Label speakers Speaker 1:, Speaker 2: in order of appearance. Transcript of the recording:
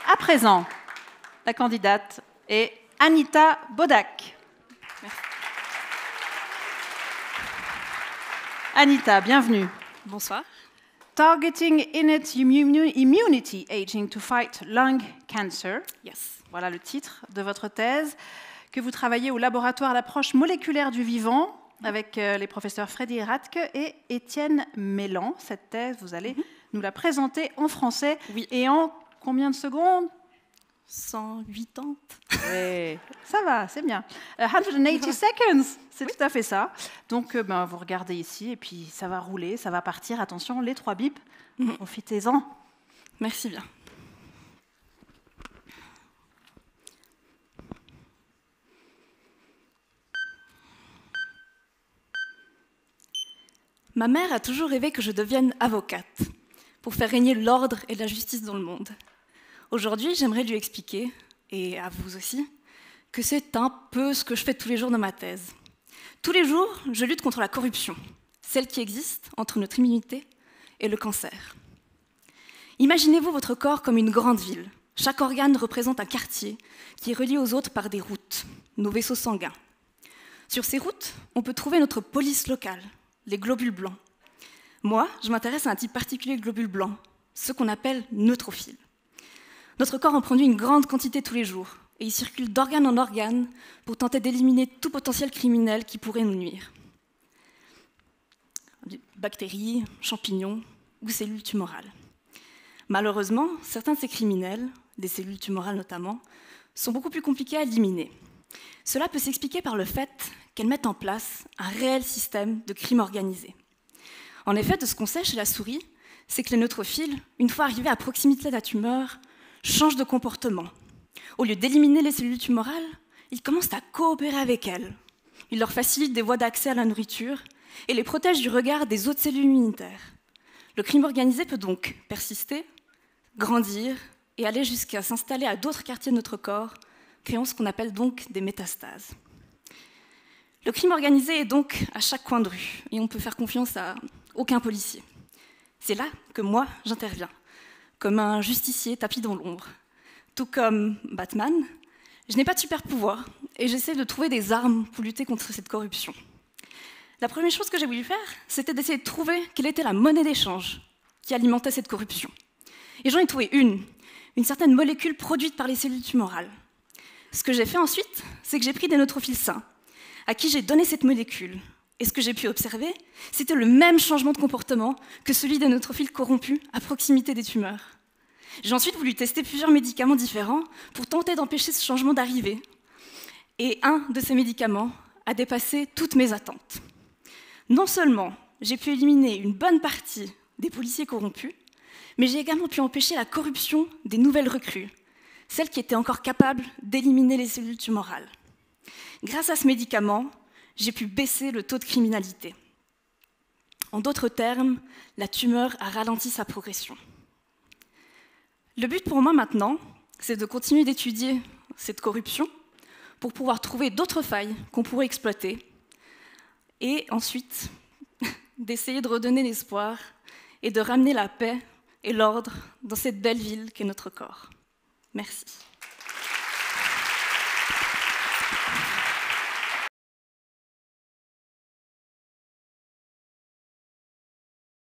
Speaker 1: À présent, la candidate est Anita Bodak. Merci. Anita, bienvenue.
Speaker 2: Bonsoir.
Speaker 1: Targeting innate immunity aging to fight lung cancer.
Speaker 2: Yes.
Speaker 1: Voilà le titre de votre thèse, que vous travaillez au laboratoire d'approche moléculaire du vivant avec les professeurs Freddy Radke et Étienne Mélan. Cette thèse, vous allez nous la présenter en français.
Speaker 2: Oui.
Speaker 1: Et en combien de secondes?
Speaker 2: 180.
Speaker 1: Oui, ça va, c'est bien. 180 seconds, c'est tout à fait ça. Donc, vous regardez ici, et puis ça va rouler, ça va partir. Attention, les 3 bips, profitez-en.
Speaker 2: Merci bien. Ma mère a toujours rêvé que je devienne avocate, pour faire régner l'ordre et la justice dans le monde. Aujourd'hui, j'aimerais lui expliquer, et à vous aussi, que c'est un peu ce que je fais tous les jours dans ma thèse. Tous les jours, je lutte contre la corruption, celle qui existe entre notre immunité et le cancer. Imaginez-vous votre corps comme une grande ville. Chaque organe représente un quartier qui est relié aux autres par des routes, nos vaisseaux sanguins. Sur ces routes, on peut trouver notre police locale, les globules blancs. Moi, je m'intéresse à un type particulier de globules blancs, ceux qu'on appelle neutrophiles. Notre corps en produit une grande quantité tous les jours, et il circule d'organe en organe pour tenter d'éliminer tout potentiel criminel qui pourrait nous nuire. Bactéries, champignons ou cellules tumorales. Malheureusement, certains de ces criminels, des cellules tumorales notamment, sont beaucoup plus compliqués à éliminer. Cela peut s'expliquer par le fait qu'elles mettent en place un réel système de crime organisé. En effet, de ce qu'on sait chez la souris, c'est que les neutrophiles, une fois arrivés à proximité de la tumeur, changent de comportement. Au lieu d'éliminer les cellules tumorales, ils commencent à coopérer avec elles. Ils leur facilitent des voies d'accès à la nourriture et les protègent du regard des autres cellules immunitaires. Le crime organisé peut donc persister, grandir et aller jusqu'à s'installer à d'autres quartiers de notre corps, créant ce qu'on appelle donc des métastases. Le crime organisé est donc à chaque coin de rue et on ne peut faire confiance à aucun policier. C'est là que moi, j'interviens, comme un justicier tapis dans l'ombre. Tout comme Batman, je n'ai pas de super pouvoir et j'essaie de trouver des armes pour lutter contre cette corruption. La première chose que j'ai voulu faire, c'était d'essayer de trouver quelle était la monnaie d'échange qui alimentait cette corruption. Et j'en ai trouvé une certaine molécule produite par les cellules tumorales. Ce que j'ai fait ensuite, c'est que j'ai pris des neutrophiles sains, à qui j'ai donné cette molécule. Et ce que j'ai pu observer, c'était le même changement de comportement que celui des neutrophiles corrompus à proximité des tumeurs. J'ai ensuite voulu tester plusieurs médicaments différents pour tenter d'empêcher ce changement d'arriver. Et un de ces médicaments a dépassé toutes mes attentes. Non seulement j'ai pu éliminer une bonne partie des policiers corrompus, mais j'ai également pu empêcher la corruption des nouvelles recrues, celles qui étaient encore capables d'éliminer les cellules tumorales. Grâce à ce médicament, j'ai pu baisser le taux de criminalité. En d'autres termes, la tumeur a ralenti sa progression. Le but pour moi maintenant, c'est de continuer d'étudier cette corruption pour pouvoir trouver d'autres failles qu'on pourrait exploiter et ensuite d'essayer de redonner l'espoir et de ramener la paix et l'ordre dans cette belle ville qu'est notre corps. Merci.